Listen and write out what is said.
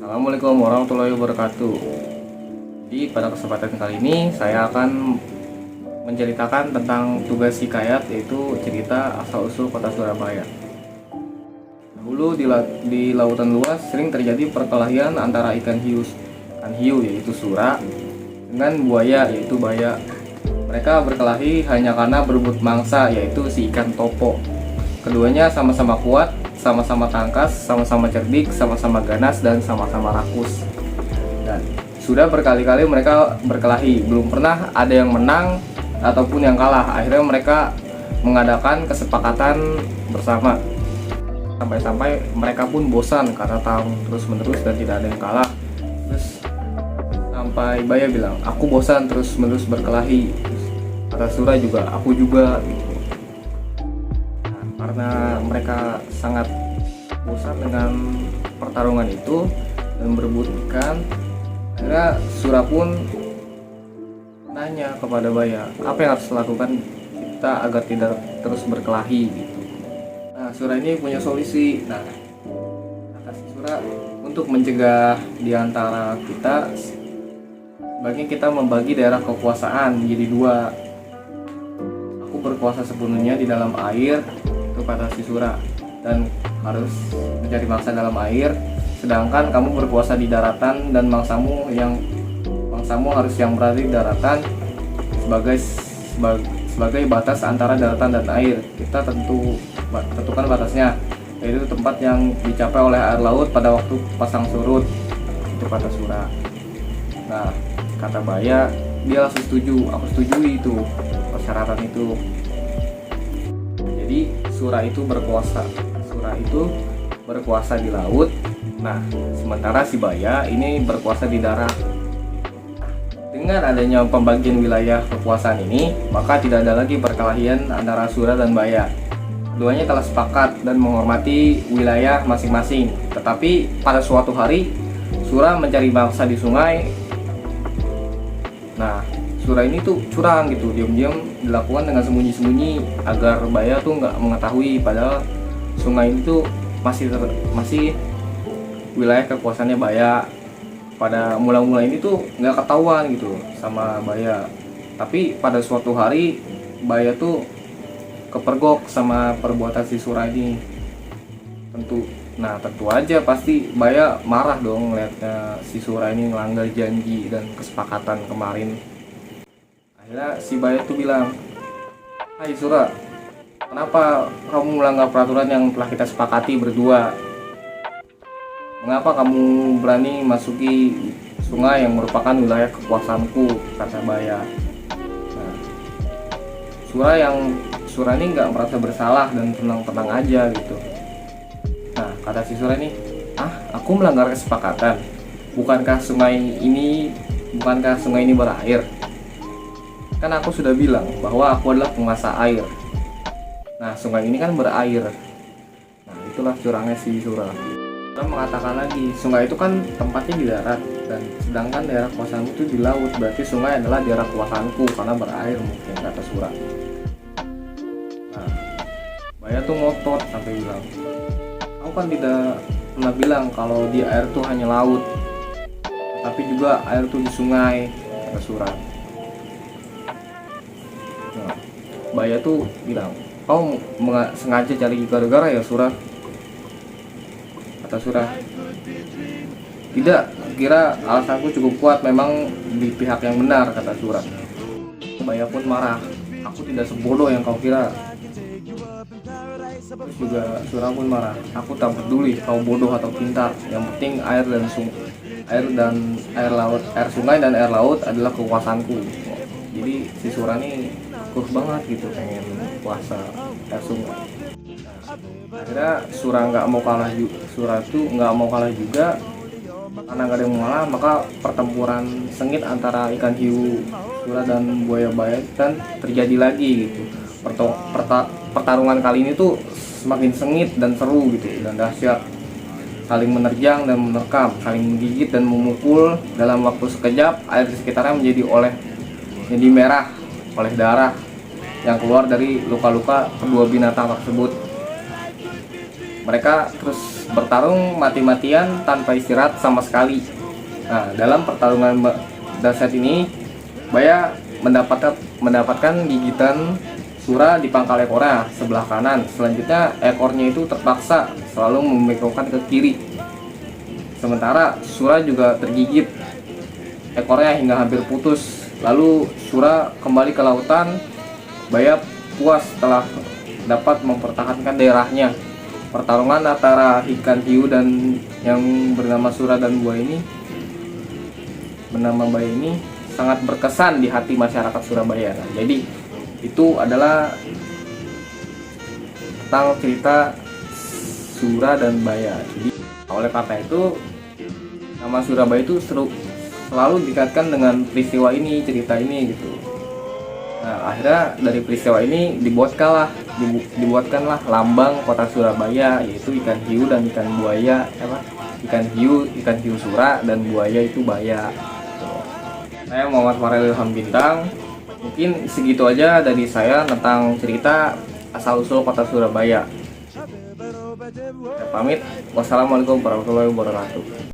Assalamualaikum warahmatullahi wabarakatuh. Jadi pada kesempatan kali ini saya akan menceritakan tentang tugas hikayat, yaitu cerita asal-usul kota Surabaya. Dahulu di lautan luas sering terjadi perkelahian antara ikan hiu yaitu sura dengan buaya yaitu baya. Mereka berkelahi hanya karena berebut mangsa yaitu si ikan topo. Keduanya sama-sama kuat, sama-sama tangkas, sama-sama cerdik, sama-sama ganas, dan sama-sama rakus. Dan sudah berkali-kali mereka berkelahi, belum pernah ada yang menang ataupun yang kalah. Akhirnya mereka mengadakan kesepakatan bersama. Sampai-sampai mereka pun bosan karena tahu terus-menerus dan tidak ada yang kalah. Terus sampai baya bilang, aku bosan terus-menerus berkelahi. Terus kata sura juga, aku juga gitu. Karena mereka sangat bosan dengan pertarungan itu dan berebut ikan, akhirnya sura pun nanya kepada baya, apa yang harus dilakukan kita agar tidak terus berkelahi gitu. Nah, sura ini punya solusi. Nah, kata si sura, untuk mencegah diantara kita, sebaiknya kita membagi daerah kekuasaan menjadi dua. Aku berkuasa sepenuhnya di dalam air, itu kata si sura, dan harus mencari mangsa dalam air, sedangkan kamu berkuasa di daratan dan mangsamu harus yang berada di daratan sebagai batas antara daratan dan air. Kita tentukan batasnya, yaitu tempat yang dicapai oleh air laut pada waktu pasang surut, itu kata sura. Nah, kata baya, dia langsung setuju, aku setuju itu persyaratan itu. Jadi sura itu berkuasa di laut. Nah, sementara si baya ini berkuasa di darat. Dengan adanya pembagian wilayah kekuasaan ini, maka tidak ada lagi perkelahian antara sura dan baya. Keduanya telah sepakat dan menghormati wilayah masing-masing. Tetapi pada suatu hari, sura mencari mangsa di sungai. Nah, sura ini tuh curang gitu, diam-diam dilakukan dengan sembunyi-sembunyi agar baya tuh nggak mengetahui, padahal sungai ini tuh masih wilayah kekuasaannya baya. Pada mula-mula ini tuh nggak ketahuan gitu sama baya, tapi pada suatu hari baya tuh kepergok sama perbuatan si sura ini. Tentu aja pasti baya marah dong ngeliatnya si sura ini melanggar janji dan kesepakatan kemarin. Akhirnya si baya tuh bilang, hai sura, kenapa kamu melanggar peraturan yang telah kita sepakati berdua? Mengapa kamu berani masuki sungai yang merupakan wilayah kekuasaanku, kata baya. Nah, sura ini nggak merasa bersalah dan tenang-tenang aja gitu. Nah, kata si sura ini, aku melanggar kesepakatan. Bukankah sungai ini berair? Kan aku sudah bilang bahwa aku adalah penguasa air. Nah, sungai ini kan berair. Nah, itulah curangnya si sura. Sura mengatakan lagi, sungai itu kan tempatnya di darat, dan sedangkan daerah kuasaanmu itu di laut. Berarti sungai adalah daerah kuasaanku karena berair mungkin, kata sura. Nah, baya tuh ngotot sampai bilang, aku kan tidak pernah bilang kalau di air tuh hanya laut, tapi juga air tuh di sungai, kata sura. Nah, baya tuh bilang, kau sengaja cari gara-gara ya sura, kata sura. Tidak, kira alasanku cukup kuat, memang di pihak yang benar, kata sura. Baya pun marah, aku tidak sebodoh yang kau kira. Terus juga sura pun marah, aku tak peduli kau bodoh atau pintar, yang penting air sungai dan air laut adalah kekuasaanku. Jadi si sura ini kuat banget gitu, pengen kuasa air sungai. Akhirnya sura tuh nggak mau kalah juga. Karena gak ada yang mengalah, maka pertempuran sengit antara ikan hiu sura dan buaya baya kan terjadi lagi gitu. Pertarungan kali ini tuh semakin sengit dan seru gitu dan dahsyat, saling menerjang dan menerkam, saling menggigit dan memukul. Dalam waktu sekejap air di sekitarnya menjadi merah oleh darah yang keluar dari luka-luka kedua binatang tersebut. mereka terus bertarung mati-matian tanpa istirahat sama sekali. Nah, dalam pertarungan dahsyat ini, Baya mendapatkan gigitan Sura di pangkal ekornya sebelah kanan. Selanjutnya ekornya itu terpaksa selalu membengkokkan ke kiri. Sementara Sura juga tergigit ekornya hingga hampir putus. Lalu Sura kembali ke lautan. Baya puas setelah dapat mempertahankan daerahnya. Pertarungan antara ikan hiu dan yang bernama Sura dan buaya ini sangat berkesan di hati masyarakat Surabaya. Nah, jadi itu adalah tentang cerita Sura dan Baya. Jadi oleh karena itu nama Surabaya itu selalu dikaitkan dengan peristiwa ini, cerita ini gitu. Nah, akhirnya dari peristiwa ini dibuatkanlah lambang kota Surabaya, yaitu ikan hiu dan ikan buaya, ikan hiu Sura dan buaya itu Baya. Saya Muhammad Farel Ilham Bintang. Mungkin segitu aja dari saya tentang cerita asal-usul kota Surabaya. Saya pamit. Wassalamualaikum warahmatullahi wabarakatuh.